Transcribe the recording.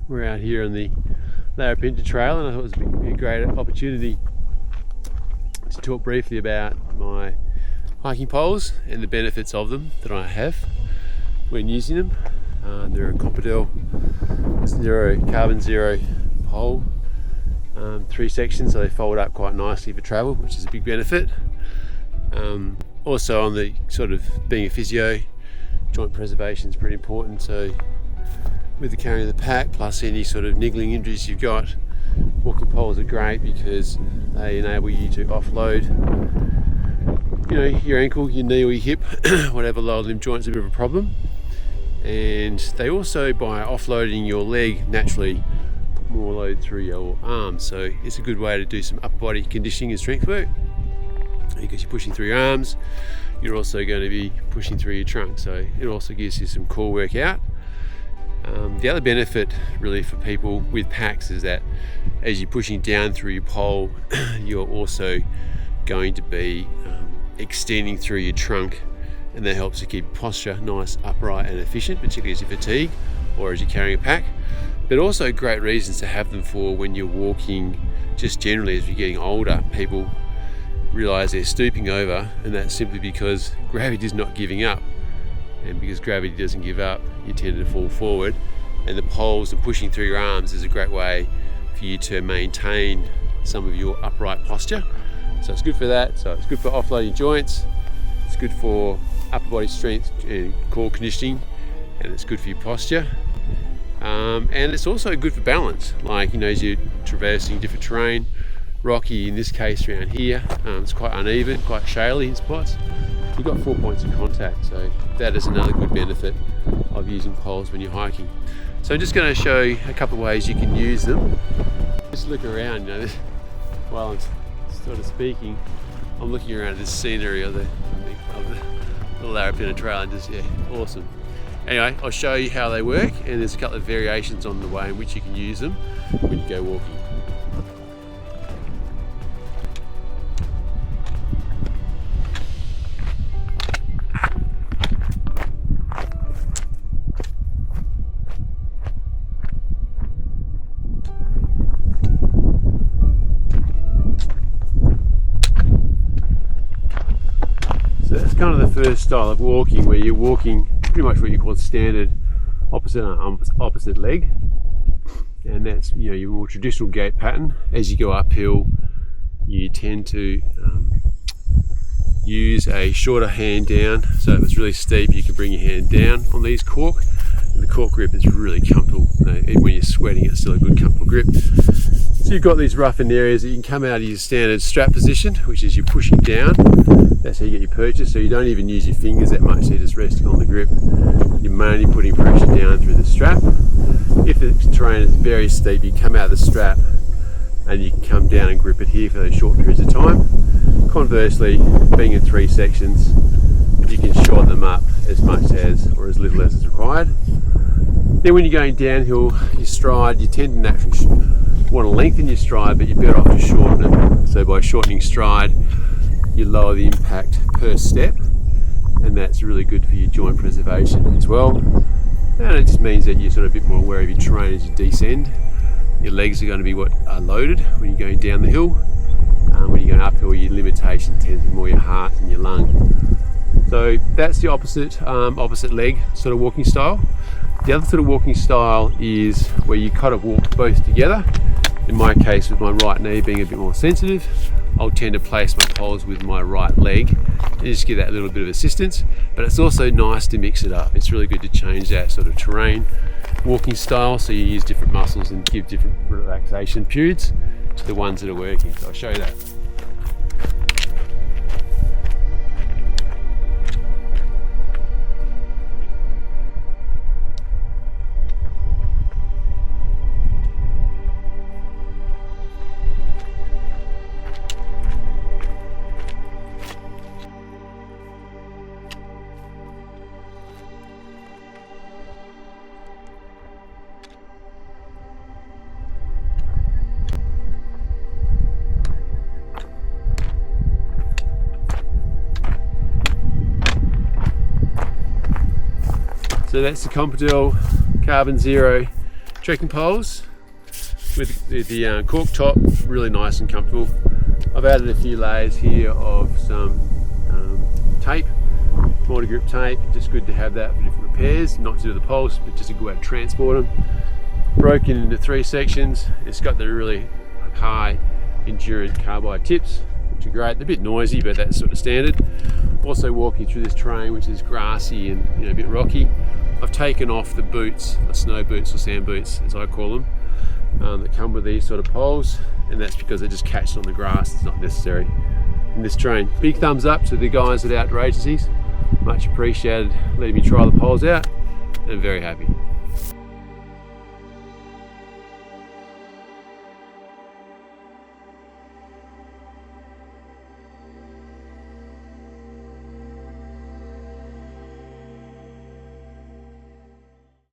We're out here on the Larapinta Trail, and I thought it would be a great opportunity to talk briefly about my hiking poles and the benefits of them that I have when using them. They're a Komperdell Carbon Zero pole, 3 sections, so they fold up quite nicely for travel, which is a big benefit. Also, on the sort of being a physio, joint preservation is pretty important, so with the carrying of the pack plus any sort of niggling injuries you've got, walking poles are great because they enable you to offload, you know, your ankle, your knee or your hip, whatever lower limb joint's a bit of a problem. And they also, by offloading your leg, naturally put more load through your arms, so it's a good way to do some upper body conditioning and strength work, because you're pushing through your arms, you're also going to be pushing through your trunk, so it also gives you some core workout. The other benefit really for people with packs is that as you're pushing down through your pole, you're also going to be extending through your trunk, and that helps to keep your posture nice, upright and efficient, particularly as you fatigue or as you're carrying a pack. But also great reasons to have them for when you're walking, just generally as you're getting older. People realise they're stooping over, and that's simply because gravity is not giving up, and because gravity doesn't give up, you tend to fall forward, and the poles and pushing through your arms is a great way for you to maintain some of your upright posture. So it's good for that. So it's good for offloading joints, it's good for upper body strength and core conditioning, and it's good for your posture, and it's also good for balance, like, you know, as you're traversing different terrain, rocky in this case around here, it's quite uneven, quite shaly in spots. You've got 4 points of contact, so that is another good benefit of using poles when you're hiking. So I'm just going to show you a couple of ways you can use them. Just look around, you know, while I'm sort of speaking, I'm looking around this scenery of the Larapinta Trail, and just, yeah, awesome. Anyway, I'll show you how they work, and there's a couple of variations on the way in which you can use them when you go walking. So that's kind of the first style of walking, where you're walking pretty much what you call standard opposite arm, opposite leg, and that's, you know, your more traditional gait pattern. As you go uphill, you tend to use a shorter hand down, so if it's really steep you can bring your hand down on these cork, and the cork grip is really comfortable. You know, even when you're sweating, it's still a good comfortable grip. So you've got these roughened areas that you can come out of your standard strap position, which is you're pushing down. That's how you get your purchase, so you don't even use your fingers that much, so you're just resting on the grip. You're mainly putting pressure down through the strap. If the terrain is very steep, you come out of the strap and you can come down and grip it here for those short periods of time. Conversely, being in 3 sections, you can shorten them up as much as, or as little as is required. Then when you're going downhill, your stride, you tend to naturally want to lengthen your stride, but you're better off to shorten it. So by shortening stride, you lower the impact per step, and that's really good for your joint preservation as well. And it just means that you're sort of a bit more aware of your terrain as you descend. Your legs are going to be what are loaded when you're going down the hill. When you're going uphill, your limitation tends to be more your heart and your lung. So that's the opposite leg sort of walking style. The other sort of walking style is where you kind of walk both together. In my case, with my right knee being a bit more sensitive, I'll tend to place my poles with my right leg and just give that little bit of assistance. But it's also nice to mix it up. It's really good to change that sort of terrain walking style, so you use different muscles and give different relaxation periods to the ones that are working. So I'll show you that. So that's the Komperdell Carbon Zero trekking poles with the cork top, really nice and comfortable. I've added a few layers here of some tape, multi-grip tape, just good to have that for different repairs, not to do the poles, but just a good way to transport them. Broken into 3 sections. It's got the really high endurance carbide tips, which are great. They're a bit noisy, but that's sort of standard. Also walking through this terrain, which is grassy and a bit rocky. I've taken off the boots, the snow boots or sand boots, as I call them, that come with these sort of poles, and that's because they just catch on the grass. It's not necessary in this terrain. Big thumbs up to the guys at Outdoor Agencies. Much appreciated letting me try the poles out, and I'm very happy.